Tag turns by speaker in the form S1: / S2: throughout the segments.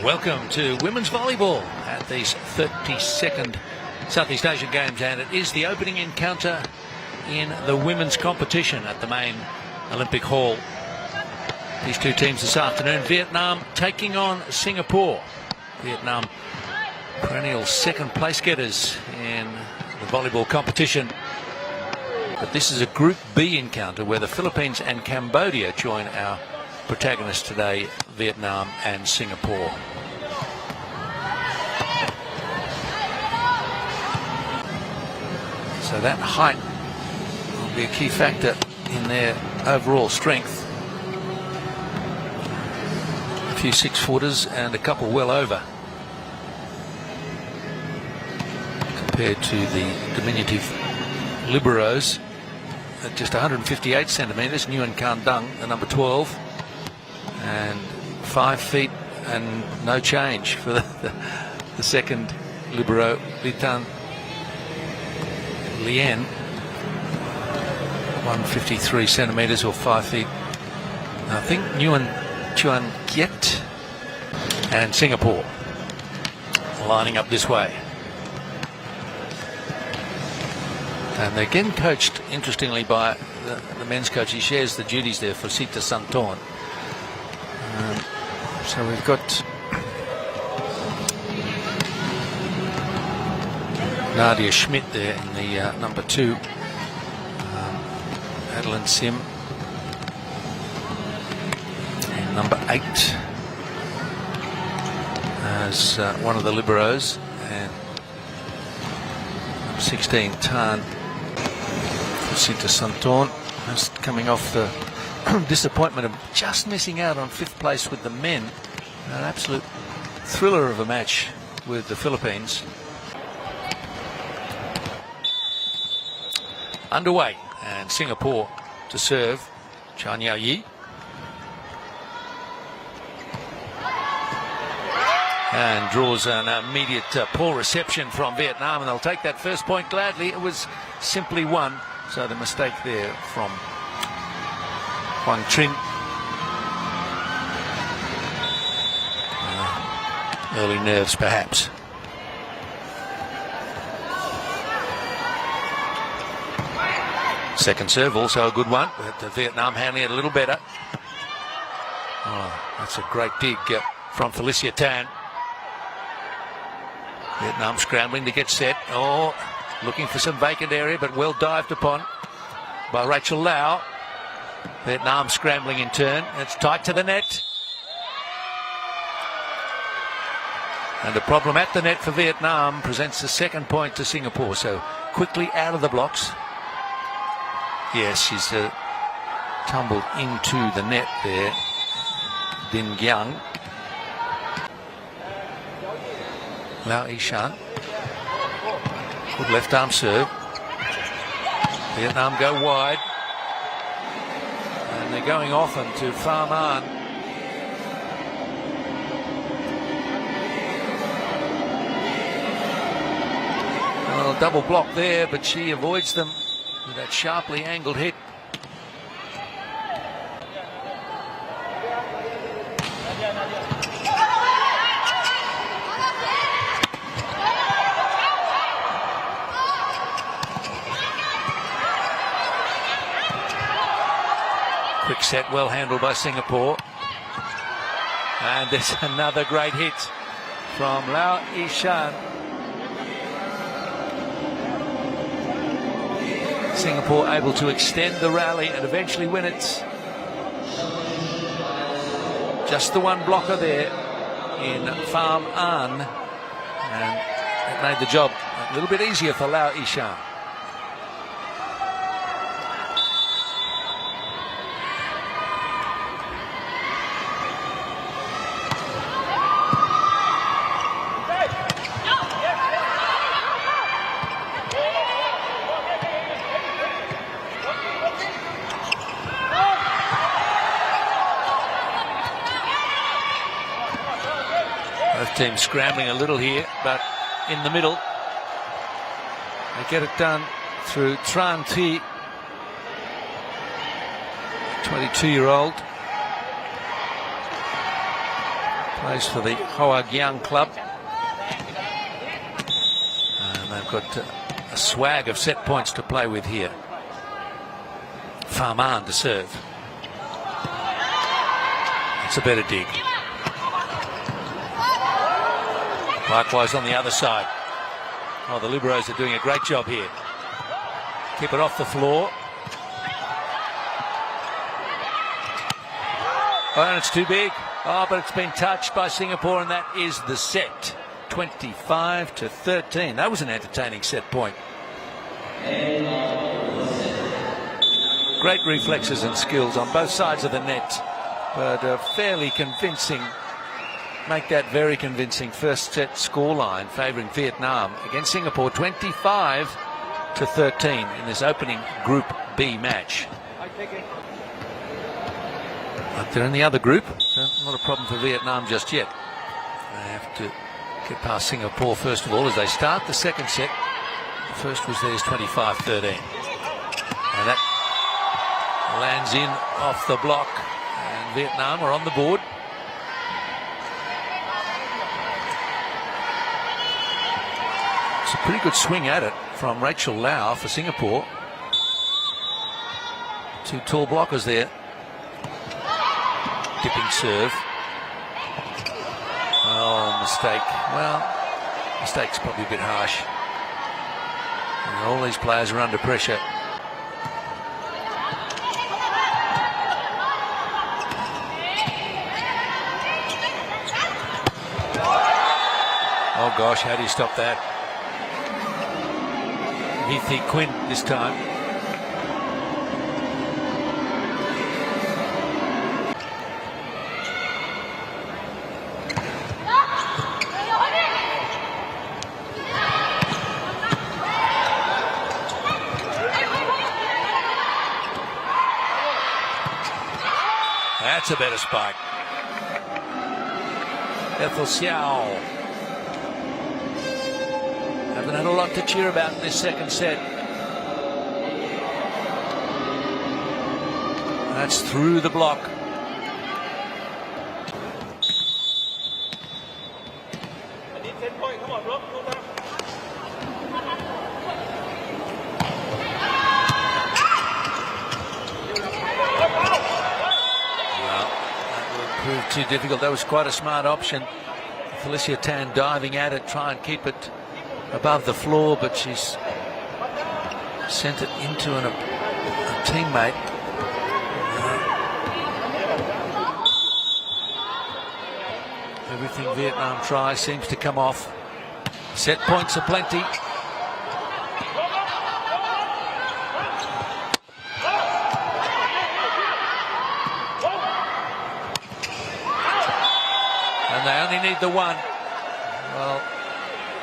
S1: Welcome to women's volleyball at these 32nd Southeast Asian Games, and it is the opening encounter in the women's competition at the main Olympic Hall. These two teams this afternoon, Vietnam taking on Singapore. Vietnam, perennial second place getters in the volleyball competition. But this is a Group B encounter where the Philippines and Cambodia join our protagonists today, Vietnam and Singapore. So that height will be a key factor in their overall strength. A few 6-footers and a couple well over compared to the diminutive liberos at just 158 centimetres. Nguyen Can Dung, the number 12, and 5 feet and no change for the second libero, Litan Lien, 153 centimetres or 5 feet. I think Nguyen Chuan Kiet and Singapore lining up this way. And they're again coached, interestingly, by the men's coach. He shares the duties there for Sita Santorn. So we've got Nadia Schmidt there in the number 2. Adeline Sim in number 8 as one of the liberos, and number 16 Tan Sita Santorn, just coming off the disappointment of just missing out on 5th place with the men. An absolute thriller of a match with the Philippines. Underway, and Singapore to serve. Chan Yao Yi. And draws an immediate poor reception from Vietnam, and they'll take that first point gladly. It was simply one, so the mistake there from Huang Trin. Early nerves, perhaps. Second serve, also a good one, but Vietnam handling it a little better. Oh, that's a great dig from Felicia Tan. Vietnam scrambling to get set. Oh, looking for some vacant area, but well dived upon by Rachel Lau. Vietnam scrambling in turn. It's tight to the net. And the problem at the net for Vietnam presents the second point to Singapore. So quickly out of the blocks. Yes, she's tumbled into the net there. Din Giang. Lau Ishan. Good left arm serve. Vietnam go wide. And they're going often to Pham An. Well, double block there, but she avoids them with that sharply angled hit. Quick set, well handled by Singapore. And there's another great hit from Lau Ishan. Singapore able to extend the rally and eventually win it. Just the one blocker there in Pham An, and it made the job a little bit easier for Lau Ishan. Both teams scrambling a little here, but in the middle. They get it done through Tran Thi, 22-year-old. Plays for the Hoa-Gyang club. And they've got a swag of set points to play with here. Farman to serve. It's a better dig. Likewise on the other side. Oh, the Liberos are doing a great job here. Keep it off the floor. Oh, and it's too big. Oh, but it's been touched by Singapore, and that is the set. 25-13. That was an entertaining set point. Great reflexes and skills on both sides of the net, but fairly convincing. Make that very convincing first set scoreline favouring Vietnam against Singapore, 25-13 in this opening Group B match. But they're in the other group. Not a problem for Vietnam just yet. They have to get past Singapore first of all as they start the second set. The first was theirs, 25-13. And that lands in off the block, and Vietnam are on the board. It's a pretty good swing at it from Rachel Lau for Singapore. Two tall blockers there. Dipping serve. Oh, mistake. Well, mistake's probably a bit harsh. And all these players are under pressure. Oh gosh, how do you stop that? Vithi Quinn this time. That's a better spike. Ethel Xiao. Haven't had a lot to cheer about in this second set. That's through the block. Proved too difficult. That was quite a smart option. Felicia Tan diving at it, try and keep it above the floor, but she's sent it into a teammate. Everything Vietnam tries seems to come off. Set points are plenty. And they only need the one. Well,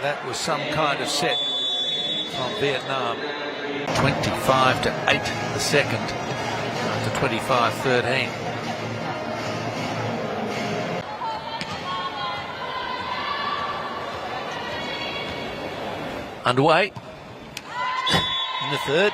S1: that was some kind of set from Vietnam. 25-8 the second to 25-13. Underway in the third.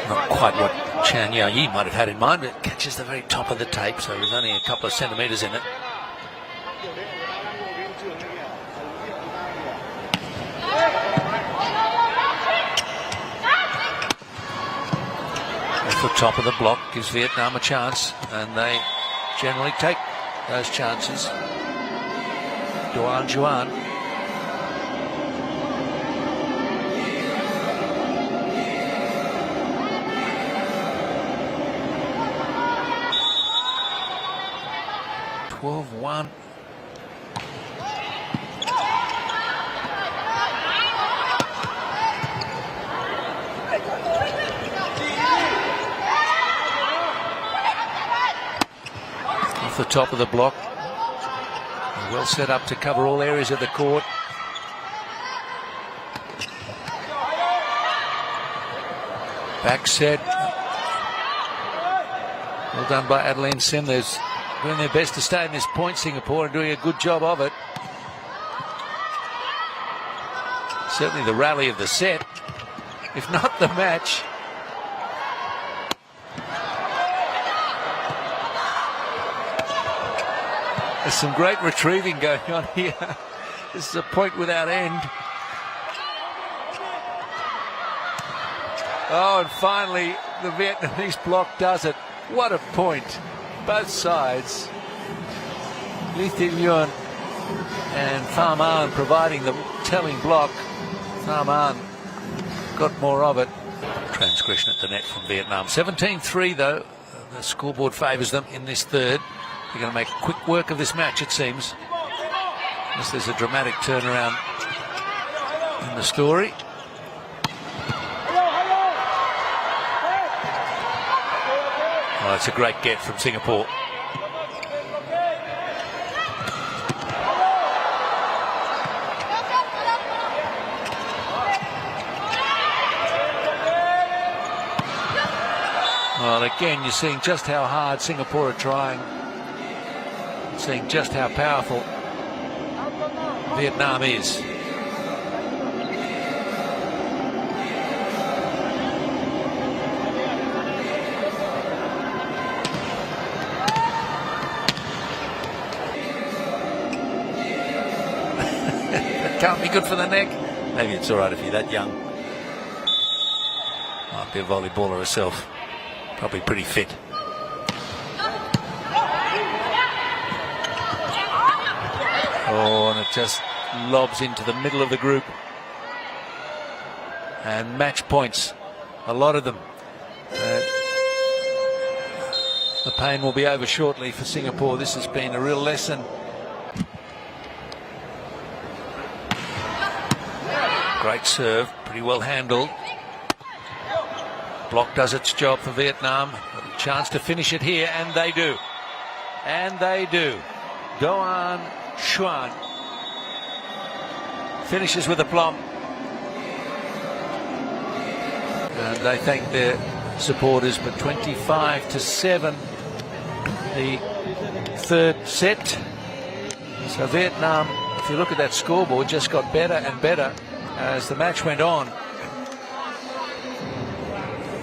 S1: Not quite what Chan Yao-Yi might have had in mind, but it catches the very top of the tape, so there's only a couple of centimetres in it. Off the top of the block gives Vietnam a chance, and they generally take those chances. Duan Juan. One. Off the top of the block. Well set up to cover all areas of the court. Back set. Well done by Adeline Sim. There's doing their best to stay in this point, Singapore, and doing a good job of it. Certainly the rally of the set, if not the match. There's some great retrieving going on here. This is a point without end. Oh, and finally the Vietnamese block does it. What a point. Both sides. Lee Thi Nguyen and Pham An providing the telling block. Pham An got more of it. Transgression at the net from Vietnam. 17-3 though. The scoreboard favours them in this third. They're going to make quick work of this match, it seems. Unless there's a dramatic turnaround in the story. Oh, it's a great get from Singapore. Well, again, you're seeing just how hard Singapore are trying. Seeing just how powerful Vietnam is. That can't be good for the neck. Maybe it's all right if you're that young. Might be a volleyballer herself. Probably pretty fit. Oh, and it just lobs into the middle of the group. And match points, a lot of them. The pain will be over shortly for Singapore. This has been a real lesson. Great serve, pretty well handled. Block does its job for Vietnam. A chance to finish it here, and they do. And they do. Doan Xuan finishes with aplomb. And they thank their supporters, but 25-7 the third set. So Vietnam, if you look at that scoreboard, just got better and better as the match went on.